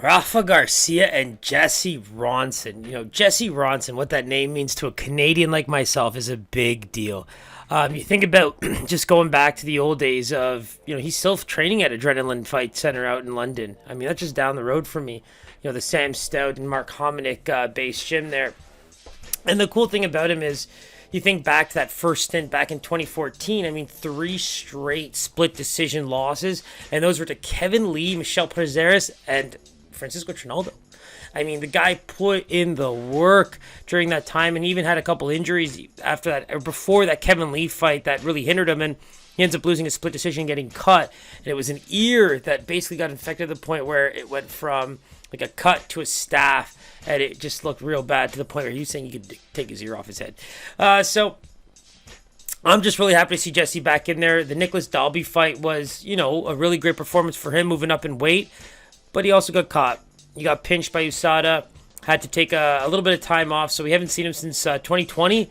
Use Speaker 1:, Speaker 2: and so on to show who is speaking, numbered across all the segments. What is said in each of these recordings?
Speaker 1: Rafa Garcia and Jesse Ronson. Jesse Ronson, what that name means to a Canadian like myself is a big deal. You think about just going back to the old days of, he's still training at Adrenaline Fight Center out in London. I mean, that's just down the road from me. The Sam Stout and Mark Hominick based gym there. And the cool thing about him is, you think back to that first stint back in 2014, I mean, 3 straight split decision losses, and those were to Kevin Lee, Michel Prazeres, and Francisco Trinaldo. I mean, the guy put in the work during that time, and he even had a couple injuries after that, or before that Kevin Lee fight that really hindered him, and he ends up losing a split decision, getting cut, and it was an ear that basically got infected to the point where it went from like a cut to a staph, and it just looked real bad to the point where he was saying you could take his ear off his head. So I'm just really happy to see Jesse back in there. The Nicholas Dalby fight was, a really great performance for him, moving up in weight, but he also got caught. He got pinched by USADA, had to take a little bit of time off, so we haven't seen him since 2020,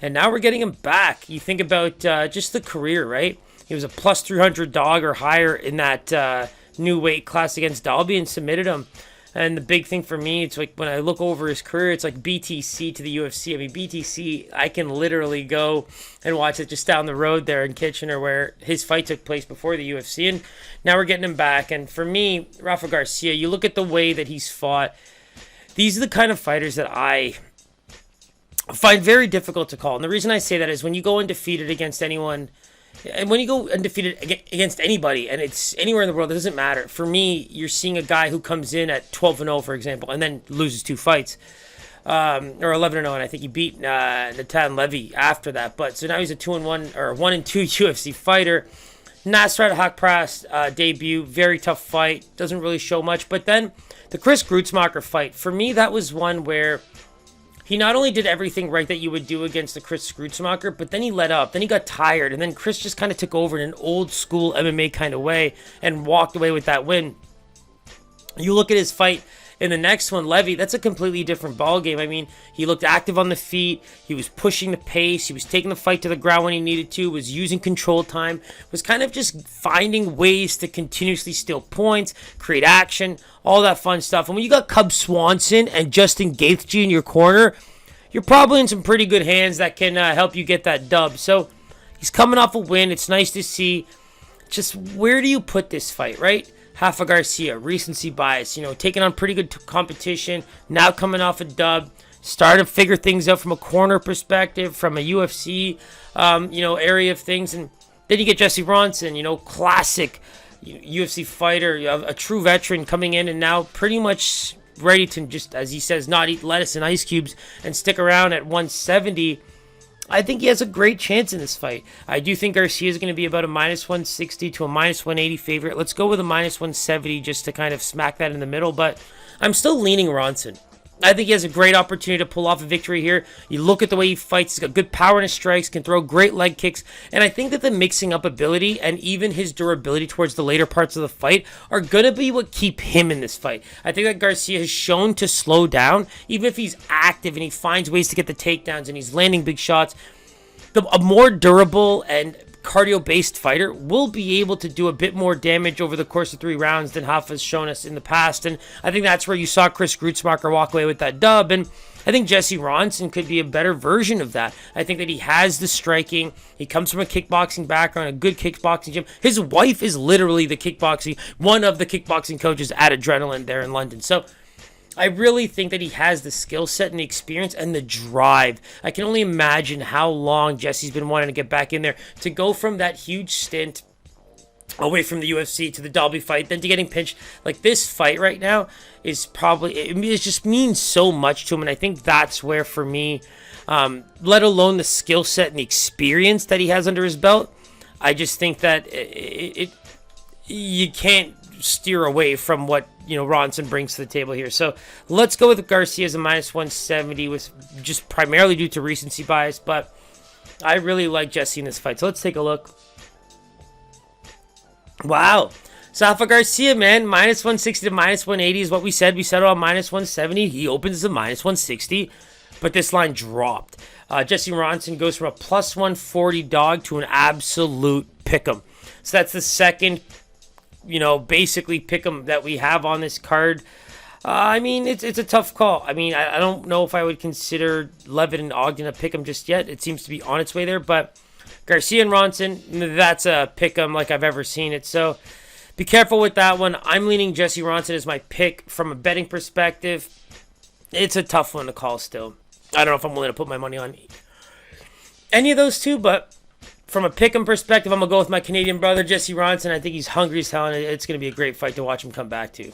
Speaker 1: and now we're getting him back. You think about just the career, right? He was a plus 300 dog or higher in that new weight class against Dalby and submitted him. And the big thing for me, it's like when I look over his career, it's like BTC to the UFC. I mean, BTC, I can literally go and watch it just down the road there in Kitchener where his fight took place before the UFC. And now we're getting him back. And for me, Rafa Garcia, you look at the way that he's fought. These are the kind of fighters that I find very difficult to call. And the reason I say that is when you go undefeated against anyone, and when you go undefeated against anybody, and it's anywhere in the world, it doesn't matter. For me, you're seeing a guy who comes in at 12-0, for example, and then loses 2 fights, or 11-0, and I think he beat Natan Levy after that. But so now he's a 2-1 or 1-2 UFC fighter. Nasrat Haqparast debut, very tough fight, doesn't really show much. But then the Chris Gruetzemacher fight, for me, that was one where he not only did everything right that you would do against the Chris Gruetzemacher, but then he let up. Then he got tired, and then Chris just kind of took over in an old-school MMA kind of way and walked away with that win. You look at his fight in the next one, Levy, that's a completely different ballgame. I mean, he looked active on the feet. He was pushing the pace. He was taking the fight to the ground when he needed to, was using control time, was kind of just finding ways to continuously steal points, create action, all that fun stuff. And when you got Cub Swanson and Justin Gaethje in your corner, you're probably in some pretty good hands that can help you get that dub. So he's coming off a win. It's nice to see. Just where do you put this fight, right? Rafa Garcia, recency bias, taking on pretty good competition, now coming off a dub, starting to figure things out from a corner perspective, from a UFC, area of things. And then you get Jesse Ronson, classic UFC fighter, a true veteran coming in and now pretty much ready to just, as he says, not eat lettuce and ice cubes and stick around at 170. I think he has a great chance in this fight. I do think Garcia is going to be about a minus 160 to a minus 180 favorite. Let's go with a minus 170 just to kind of smack that in the middle, but I'm still leaning Ronson. I think he has a great opportunity to pull off a victory here. You look at the way he fights. He's got good power in his strikes, can throw great leg kicks, and I think that the mixing up ability and even his durability towards the later parts of the fight are going to be what keep him in this fight. I think that Garcia has shown to slow down, even if he's active and he finds ways to get the takedowns and he's landing big shots. A more durable and cardio-based fighter will be able to do a bit more damage over the course of 3 rounds than Rafa's shown us in the past, and I think that's where you saw Chris Gruetzemacher walk away with that dub, and I think Jesse Ronson could be a better version of that. I think that he has the striking. He comes from a kickboxing background, a good kickboxing gym. His wife is literally one of the kickboxing coaches at Adrenaline there in London, so I really think that he has the skill set and the experience and the drive. I can only imagine how long Jesse's been wanting to get back in there, to go from that huge stint away from the UFC to the Dalby fight, then to getting pinched. Like, this fight right now is probably, it just means so much to him, and I think that's where, for me, let alone the skill set and the experience that he has under his belt, I just think that you can't steer away from what Ronson brings to the table here. So let's go with Garcia as a minus 170, with just primarily due to recency bias, but I really like Jesse in this fight. So let's take a look. Wow. Rafa Garcia, man, minus 160 to minus 180 is what we said. We settled on minus 170. He opens as a minus 160, but this line dropped. Jesse Ronson goes from a plus 140 dog to an absolute pick'em. So that's the second basically pick 'em that we have on this card. I mean, it's a tough call. I mean, I don't know if I would consider Levitt and Ogden a pick 'em just yet. It seems to be on its way there, but Garcia and Ronson, that's a pick 'em like I've ever seen it. So be careful with that one. I'm leaning Jesse Ronson as my pick from a betting perspective. It's a tough one to call still. I don't know if I'm willing to put my money on any of those two, but from a pick 'em perspective, I'm going to go with my Canadian brother, Jesse Ronson. I think he's hungry as hell, and it's going to be a great fight to watch him come back to.